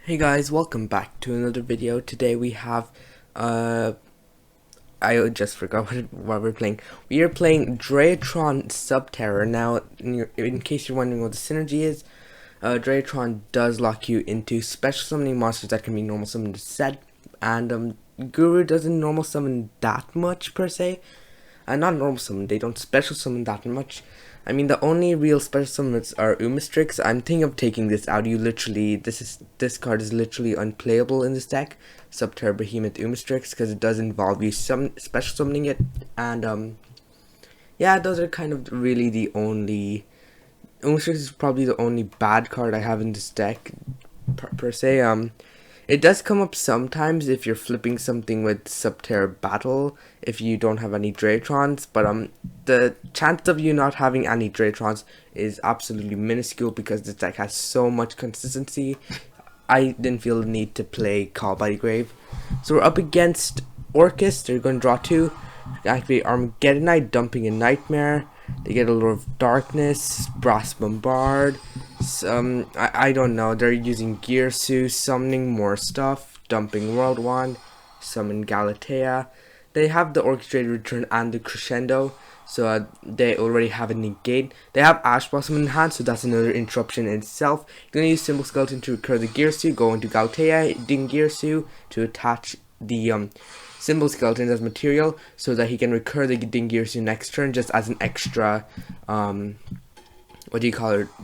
Hey guys, welcome back to another video. Today we have I just forgot what we're playing. We are playing Draitron Subterror. Now, in case you're wondering what the synergy is, Draitron does lock you into special summoning monsters that can be normal summoned to set, and Guru doesn't normal summon that much per se. Not normal summon, they don't special summon that much. I mean, the only real special summons are Umistrix. I'm thinking of taking this out. This card is literally unplayable in this deck, Subterror Behemoth Umistrix, because it does involve you special summoning it, and yeah, those are kind of really the only. Umistrix is probably the only bad card I have in this deck per se. It does come up sometimes if you're flipping something with Subterror Battle, if you don't have any Draitrons, but the chance of you not having any Draitrons is absolutely minuscule because this deck has so much consistency. I didn't feel the need to play Call by the Grave. So we're up against Orcus. They're going to draw 2. Activate Armageddonite, dumping a Nightmare. They get a Lord of Darkness, Brass Bombard. I don't know. They're using Gearsu, summoning more stuff, dumping World Wand, summon Galatea. They have the Orchestrated Return and the Crescendo, so they already have a negate. They have Ash Blossom in hand, so that's another interruption in itself. You're gonna use Symbol Skeleton to recur the Gearsu, go into Galatea, ding Gearsu to attach the Symbol Skeleton as material, so that he can recur the ding Gearsu next turn, just as an extra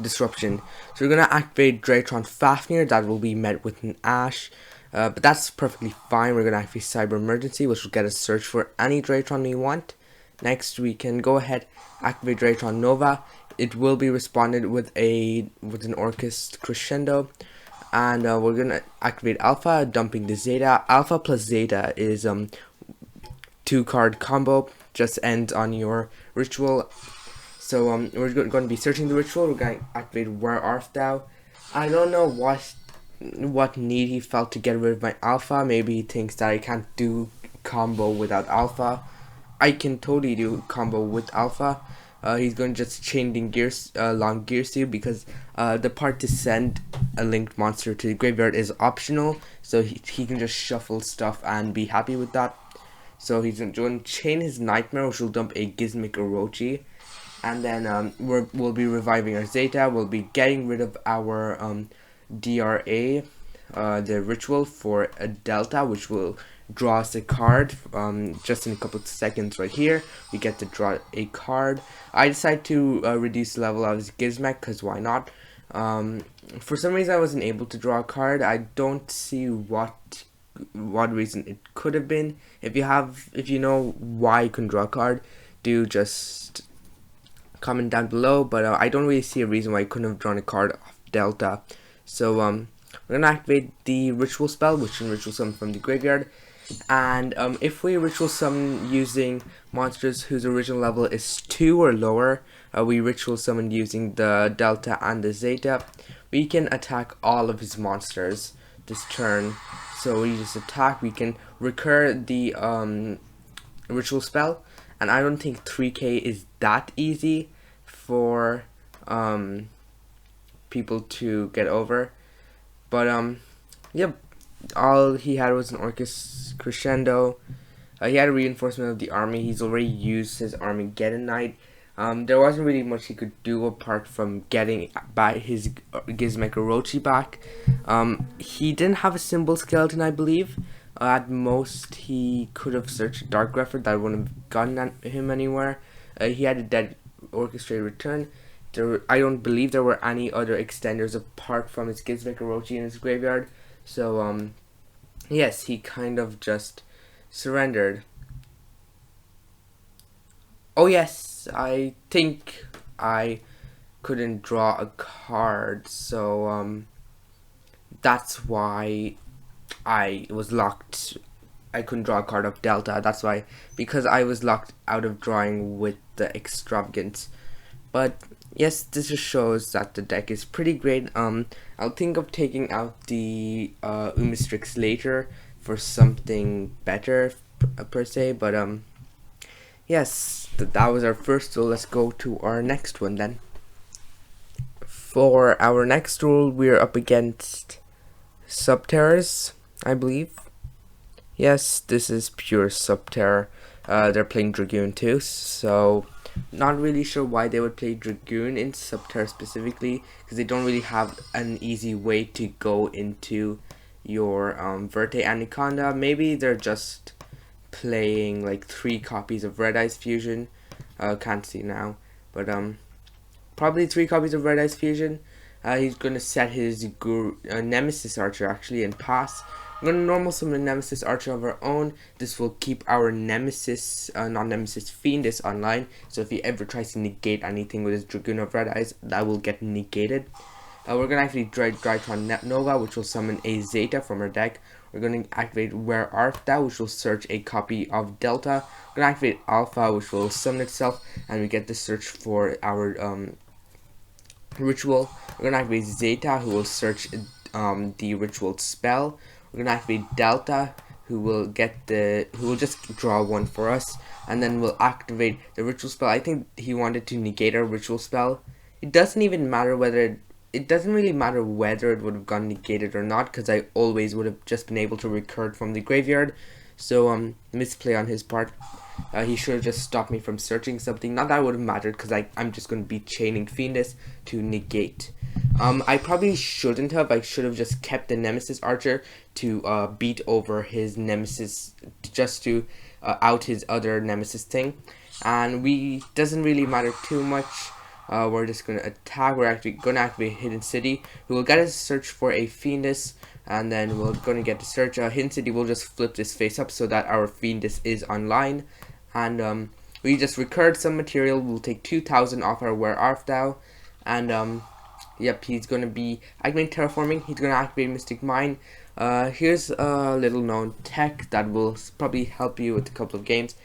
disruption. So we're gonna activate Draitron Fafnir. That will be met with an Ash. But that's perfectly fine. We're gonna activate Cyber Emergency, which will get us search for any Draitron we want. Next, we can go ahead, activate Draitron Nova. It will be responded with an Orcus Crescendo, and we're gonna activate Alpha, dumping the Zeta. Alpha plus Zeta is 2-card combo, just ends on your ritual. So we're going to be searching the ritual. We're going to activate Where Art Thou. I don't know what need he felt to get rid of my Alpha. Maybe he thinks that I can't do combo without Alpha. I can totally do combo with Alpha. He's going to just chain long Gearsu because the part to send a linked monster to the graveyard is optional. So he can just shuffle stuff and be happy with that. So he's going to chain his Nightmare, which will dump a Gizmic Orochi. And then we'll be reviving our Zeta. We'll be getting rid of our DRA, the ritual, for a Delta, which will draw us a card just in a couple of seconds right here. We get to draw a card. I decided to reduce the level of his Gizmek, because why not? For some reason I wasn't able to draw a card. I don't see what reason it could have been. If you know why you can draw a card, do just comment down below, but I don't really see a reason why I couldn't have drawn a card off Delta. So we're gonna activate the ritual spell, which can ritual summon from the graveyard, and if we ritual summon using monsters whose original level is 2 or lower, we ritual summon using the Delta and the Zeta, we can attack all of his monsters this turn. So we just attack, we can recur the ritual spell, and I don't think 3k is that easy for people to get over. But yep, all he had was an Orcus Crescendo. He had a reinforcement of the army. He's already used his Armageddonite. There wasn't really much he could do apart from getting back his Gizmek Orochi back. He didn't have a Symbol Skeleton, I believe. At most, he could have searched Dark Grepher. That wouldn't have gotten him anywhere. He had a dead Orchestrated Return. I don't believe there were any other extenders apart from his Gizmek Orochi in his graveyard. So, yes, he kind of just surrendered. Oh yes, I think I couldn't draw a card, so that's why I was locked. I couldn't draw a card of Delta. That's why, because I was locked out of drawing with the Extravagance. But yes, this just shows that the deck is pretty great. I'll think of taking out the Umistrix later for something better per se. But yes, that was our first duel. Let's go to our next one then. For our next duel, we're up against Subterrors, I believe. Yes, this is pure Subterror. They're playing Dragoon too, so not really sure why they would play Dragoon in Subterror specifically, because they don't really have an easy way to go into your Verte Anaconda. Maybe they're just playing like 3 copies of Red Eyes Fusion. Can't see now, but probably 3 copies of Red Eyes Fusion. He's gonna set his Nemesis Archer actually and pass. I'm gonna normal summon a Nemesis Archer of our own. This will keep our Nemesis, non-Nemesis Fiendus online. So if he ever tries to negate anything with his Dragoon of Red Eyes, that will get negated. We're gonna actually Draitron Nova, which will summon a Zeta from our deck. We're gonna activate Where Art Thou, which will search a copy of Delta. We're gonna activate Alpha, which will summon itself, and we get to search for our ritual. We're gonna activate Zeta, who will search the ritual spell. We're gonna activate Delta, who will just draw 1 for us, and then we'll activate the ritual spell. I think he wanted to negate our ritual spell. It doesn't even matter whether it doesn't really matter whether it would have gone negated or not, because I always would have just been able to recur it from the graveyard. So misplay on his part. He should have just stopped me from searching something. Not that it would have mattered, because I'm just going to be chaining Fiendus to negate. I probably shouldn't have. I should have just kept the Nemesis Archer to beat over his Nemesis, just to out his other Nemesis thing. And doesn't really matter too much. We're just going to attack. We're actually going to activate Hidden City, who will get us to search for a Fiendus, and then we're going to get to search. Hidden City will just flip this face up so that our Fiendus is online, and we just recurred some material. We'll take 2,000 off our Where Art Thou, and yep, he's going to be activating Terraforming. He's going to activate Mystic Mine. Here's a little known tech that will probably help you with a couple of games.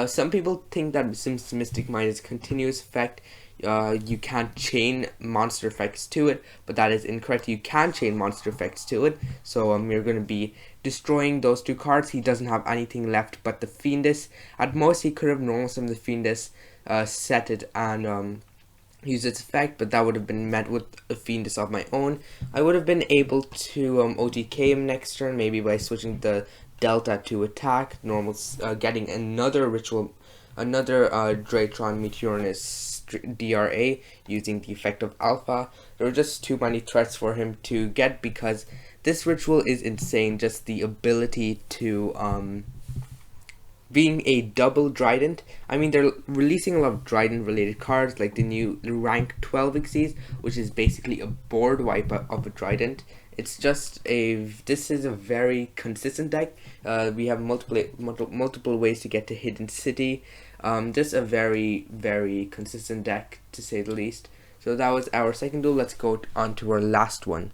Some people think that since Mystic Mine is a continuous effect, you can't chain monster effects to it, but that is incorrect. You can chain monster effects to it. So we're going to be destroying those 2 cards. He doesn't have anything left but the Fiendus. At most, he could have normal summoned the Fiendus, set it, and use its effect, but that would have been met with a Fiendus of my own. I would have been able to OTK him next turn, maybe by switching the Delta to attack, normal, getting another ritual, another Draitron Meteorinus DRA using the effect of Alpha. There were just too many threats for him to get, because this ritual is insane. Just the ability to being a double Drident. I mean, they're releasing a lot of Drident related cards, like the new rank 12 Xyz, which is basically a board wipe of a Drident. It's just this is a very consistent deck. We have multiple ways to get to Hidden City. Just a very, very consistent deck, to say the least. So that was our second duel. Let's go on to our last one.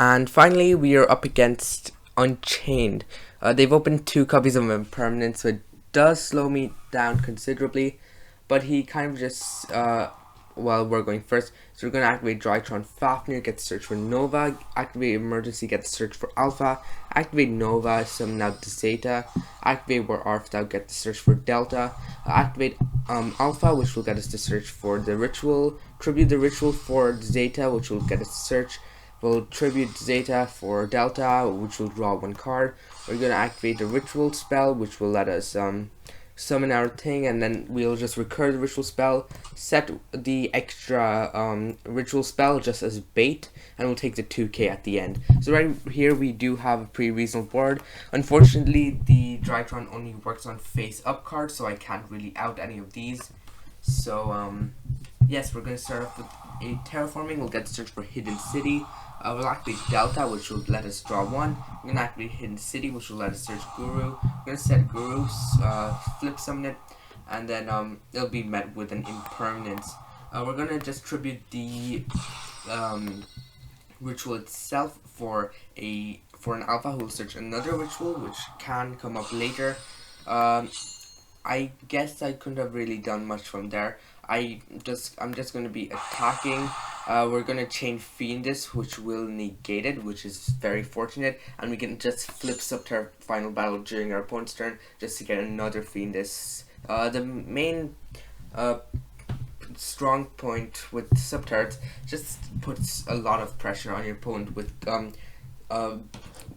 And finally, we are up against Unchained. They've opened 2 copies of Impermanence, so it does slow me down considerably. But he kind of just, well, we're going first. So we're going to activate Draitron Fafnir, get the search for Nova, activate Emergency, get the search for Alpha, activate Nova, summon out the Zeta, activate Where Art Thou, get the search for Delta, activate Alpha, which will get us to search for the Ritual, tribute the Ritual for Zeta, which will get us to search. We'll tribute Zeta for Delta, which will draw 1 card. We're going to activate the Ritual spell, which will let us summon our thing, and then we'll just recur the Ritual spell, set the extra Ritual spell just as bait, and we'll take the 2k at the end. So right here we do have a pretty reasonable board. Unfortunately, the Draitron only works on face up cards, so I can't really out any of these. So yes, we're going to start off with a Terraforming. We'll get to search for Hidden City. We'll activate Delta, which will let us draw 1. We're going to activate Hidden City, which will let us search Guru. We're going to set Guru, flip summon it, and then it'll be met with an Impermanence. We're going to just tribute the ritual itself for an Alpha who will search another ritual, which can come up later. I guess I couldn't have really done much from there. I'm just going to be attacking. We're going to chain Fiendus, which will negate it, which is very fortunate, and we can just flip Subterror Final Battle during our opponent's turn just to get another Fiendus. The main strong point with Subterror just puts a lot of pressure on your opponent with a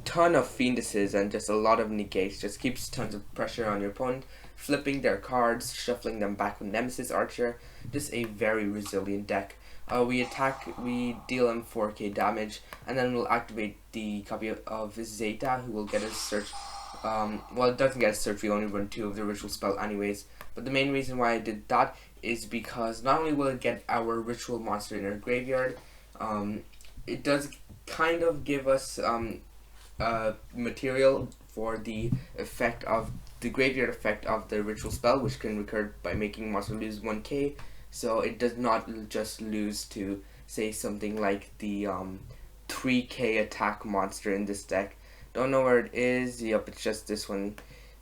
ton of fiendises and just a lot of negates. Just keeps tons of pressure on your opponent, flipping their cards, shuffling them back with Nemesis Archer. Just a very resilient deck. We attack, we deal him 4k damage, and then we'll activate the copy of Zeta, who will get a search. Well, it doesn't get a search, we only run 2 of the ritual spell anyways. But the main reason why I did that is because not only will it get our ritual monster in our graveyard, it does kind of give us material for the effect of the graveyard effect of the ritual spell, which can recur by making monster lose 1k. So it does not just lose to, say, something like the 3k attack monster in this deck. Don't know where it is. Yep, it's just this one.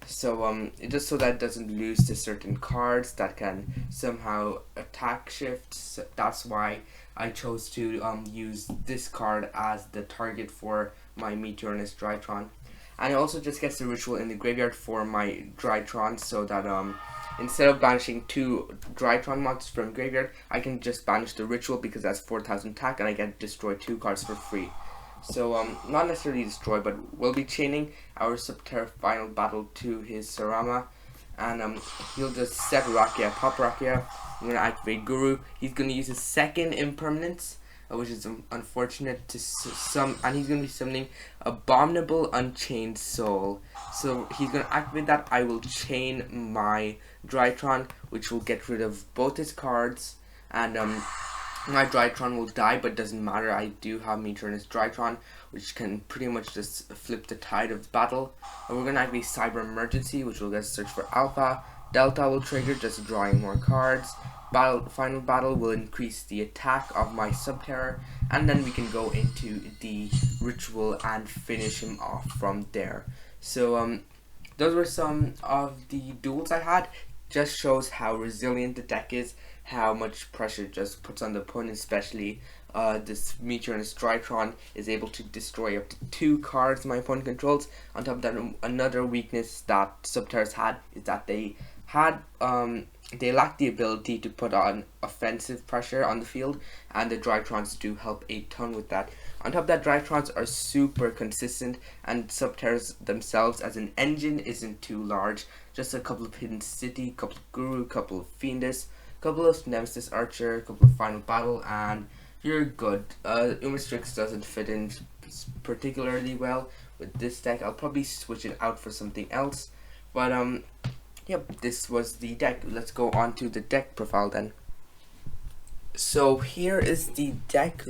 So it just so that it doesn't lose to certain cards that can somehow attack shift. So that's why I chose to use this card as the target for my Meteornus Draitron. And it also just gets the ritual in the graveyard for my Draitrons, so that instead of banishing 2 Draitron monsters from graveyard, I can just banish the ritual because that's 4,000 attack and I get to destroy 2 cards for free. So not necessarily destroy, but we'll be chaining our Subterror final battle to his Sarama, and he'll just set Rakia, pop Rakia. I'm gonna activate Guru. He's gonna use his second impermanence, which is unfortunate to some, and he's gonna be summoning Abominable Unchained Soul. So he's gonna activate that. I will chain my Draitron, which will get rid of both his cards, and my Draitron will die, but it doesn't matter. I do have Meteornus Draitron, which can pretty much just flip the tide of the battle. And we're gonna activate Cyber Emergency, which will get search for Alpha. Delta will trigger, just drawing more cards. Final battle will increase the attack of my Subterror, and then we can go into the ritual and finish him off from there. So those were some of the duels I had. Just shows how resilient the deck is, how much pressure it just puts on the opponent, especially this Meteornus Draitron is able to destroy up to 2 cards my opponent controls. On top of that, another weakness that Subterrors had is that they lack the ability to put on offensive pressure on the field, and the Draitrons do help a ton with that. On top of that, Draitrons are super consistent, and Subterrors themselves as an engine isn't too large. Just a couple of Hidden City, couple of Guru, couple of Fiendus, couple of Nemesis Archer, couple of Final Battle, and you're good. Umastrix doesn't fit in particularly well with this deck. I'll probably switch it out for something else, but yep, this was the deck. Let's go on to the deck profile then. So here is the deck.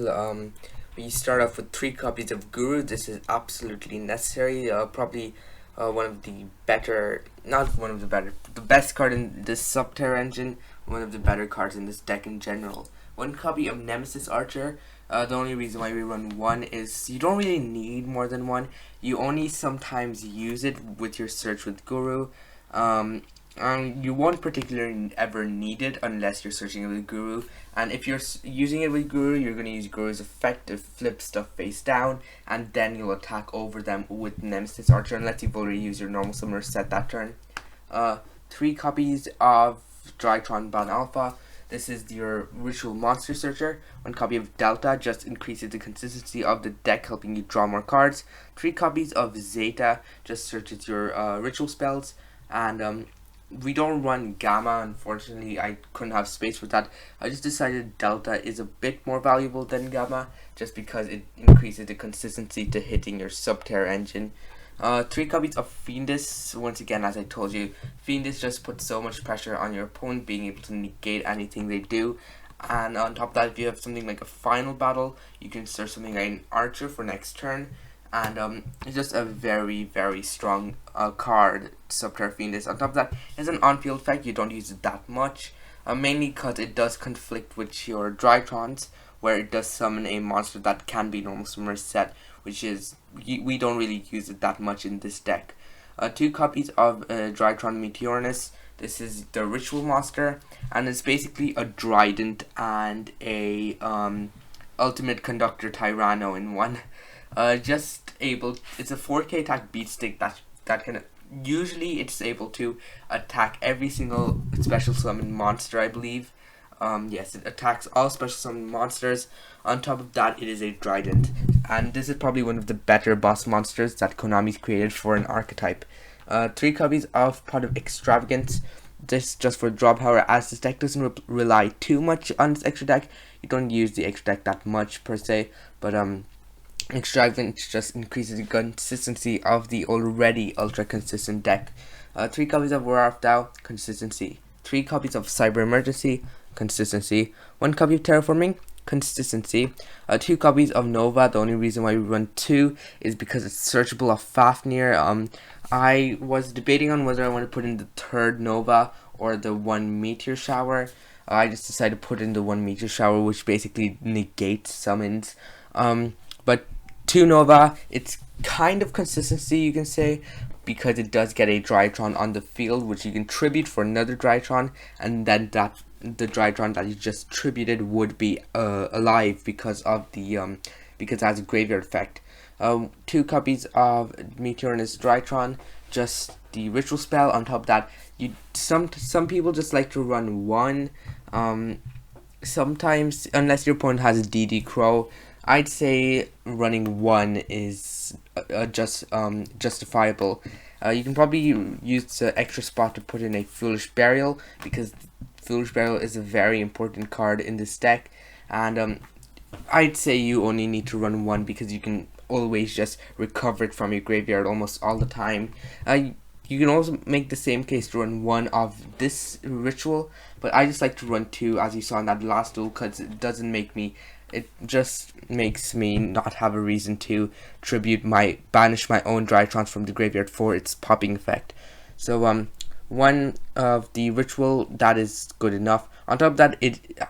We start off with 3 copies of Guru. This is absolutely necessary. Probably one of the better, not one of the better, the best card in this Subterror engine. One of the better cards in this deck in general. 1 copy of Nemesis Archer. The only reason why we run 1 is you don't really need more than 1. You only sometimes use it with your search with Guru. You won't particularly ever need it unless you're searching it with Guru. And if you're using it with Guru, you're going to use Guru's effect to flip stuff face down, and then you'll attack over them with Nemesis Archer unless you've already used your normal summoner set that turn. 3 copies of Draitron Ban Alpha. This is your Ritual Monster Searcher. 1 copy of Delta just increases the consistency of the deck, helping you draw more cards. 3 copies of Zeta just searches your ritual spells. And we don't run Gamma, unfortunately. I couldn't have space for that. I just decided Delta is a bit more valuable than Gamma, just because it increases the consistency to hitting your Subterror engine. 3 copies of Fiendus. Once again, as I told you, Fiendus just puts so much pressure on your opponent, being able to negate anything they do. And on top of that, if you have something like a Final Battle, you can search something like an Archer for next turn. And it's just a very, very strong card, Subterror Fiendus. On top of that, there's an on-field effect. You don't use it that much, mainly because it does conflict with your Draitrons, where it does summon a monster that can be normal summoner set, which is, we don't really use it that much in this deck. 2 copies of Draitron Meteornus. This is the ritual monster, and it's basically a Trident and a Ultimate Conductor Tyranno in one. It's a 4k attack beat stick that can, usually it's able to attack every single special summon monster, I believe. Yes, it attacks all special summon monsters. On top of that, it is a Trident, and this is probably one of the better boss monsters that Konami's created for an archetype. 3 copies of Pot of Extravagance. This just for draw power, as this deck doesn't rely too much on this extra deck. You don't use the extra deck that much per se, but Extravagance just increases the consistency of the already ultra consistent deck. 3 copies of War of Tao, consistency. 3 copies of Cyber Emergency, consistency. 1 copy of Terraforming, consistency. 2 copies of Nova. The only reason why we run 2 is because it's searchable of Fafnir. I was debating on whether I want to put in the 3rd Nova or the 1 Meteor Shower. I just decided to put in the 1 Meteor Shower, which basically negates summons. But 2 Nova, it's kind of consistency, you can say, because it does get a Draitron on the field, which you can tribute for another Draitron, and then the Draitron that you just tributed would be alive because of the because it has a graveyard effect. 2 copies of Meteorinus Draitron, just the ritual spell. On top of that, some people just like to run 1. Sometimes, unless your opponent has a DD Crow, I'd say running 1 is justifiable. You can probably use the extra spot to put in a Foolish Burial, because Foolish Burial is a very important card in this deck, and I'd say you only need to run 1 because you can always just recover it from your graveyard almost all the time. You can also make the same case to run 1 of this ritual, but I just like to run 2, as you saw in that last duel, because it just makes me not have a reason to banish my own Draitrons from the graveyard for its popping effect. So 1 of the ritual, that is good enough. On top of that,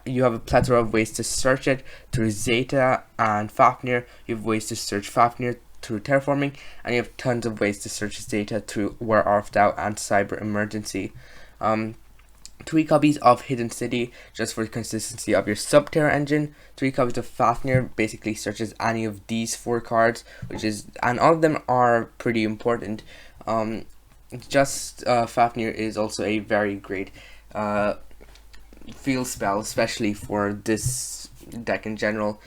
you have a plethora of ways to search it through Zeta and Fafnir. You have ways to search Fafnir through Terraforming, and you have tons of ways to search Zeta through War of Tao and Cyber Emergency. 3 copies of Hidden City, just for the consistency of your Subterror engine. 3 copies of Fafnir basically searches any of these 4 cards, and all of them are pretty important. Fafnir is also a very great field spell, especially for this deck in general.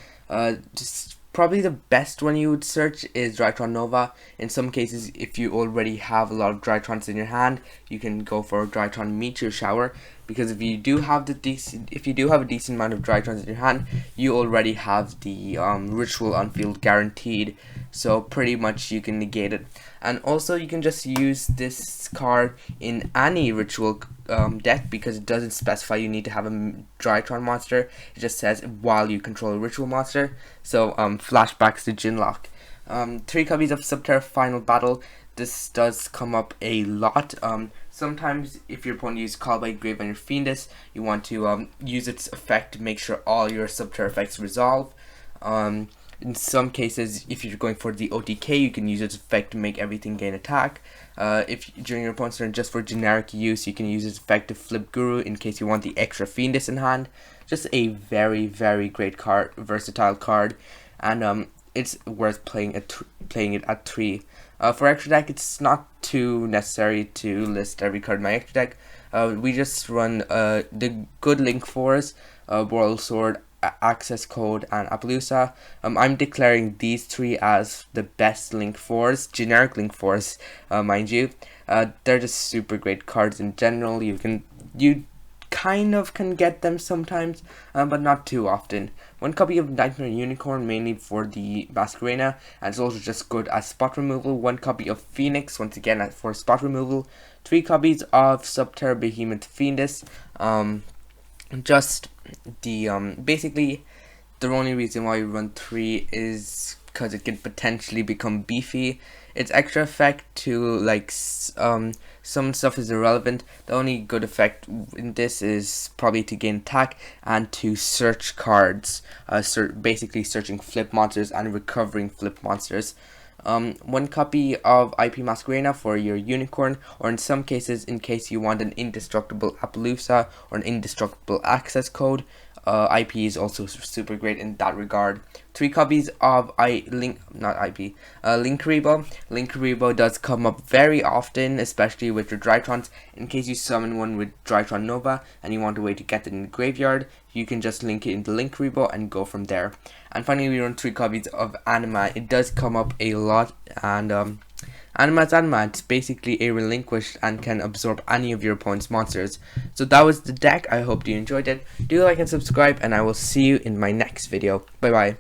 Just probably the best one you would search is Draitron Nova. In some cases, if you already have a lot of Draitrons in your hand, you can go for a Draitron Meteor Shower, because if you do have a decent amount of Draitrons in your hand, you already have the ritual on field guaranteed, so pretty much you can negate it. And also, you can just use this card in any ritual deck, because it doesn't specify you need to have a Draitron monster. It just says while you control a ritual monster. So flashbacks to Jinlock. 3 copies of Subterror Final Battle. This does come up a lot. Sometimes if your opponent uses Call by Grave on your Fiendus, you want to use its effect to make sure all your Subterror effects resolve. In some cases, if you're going for the OTK, you can use its effect to make everything gain attack. If during your opponent's turn, just for generic use, you can use its effect to flip Guru in case you want the extra Fiendus in hand. Just a very, very great card, versatile card, and it's worth playing it at 3. For extra deck, it's not too necessary to list every card in my extra deck. We just run the good Link 4s, Boral Sword, Access Code, and Appaloosa. I'm declaring these 3 as the best Link 4s, generic Link 4s, mind you. They're just super great cards in general. You kind of can get them sometimes, but not too often. 1 copy of Nightmare Unicorn, mainly for the Masquerena, and it's also just good as spot removal. 1 copy of Phoenix, once again for spot removal. 3 copies of Subterror Behemoth Fiendus. Basically, the only reason why we run 3 is because it can potentially become beefy. Its extra effect to some stuff is irrelevant. The only good effect in this is probably to gain attack and to search cards, basically searching flip monsters and recovering flip monsters. 1 copy of IP Masquerena for your Unicorn, or in some cases, in case you want an indestructible Appaloosa or an indestructible Access Code. IP is also super great in that regard. 3 copies of Linkuriboh. Linkuriboh does come up very often, especially with your Draitrons. In case you summon one with Draitron Nova and you want a way to get it in the graveyard, you can just link it into Linkuriboh and go from there. And finally, we run 3 copies of Anima. It does come up a lot, and Anima's Anima, it's basically a relinquished and can absorb any of your opponent's monsters. So that was the deck. I hope you enjoyed it. Do like and subscribe, and I will see you in my next video. Bye bye.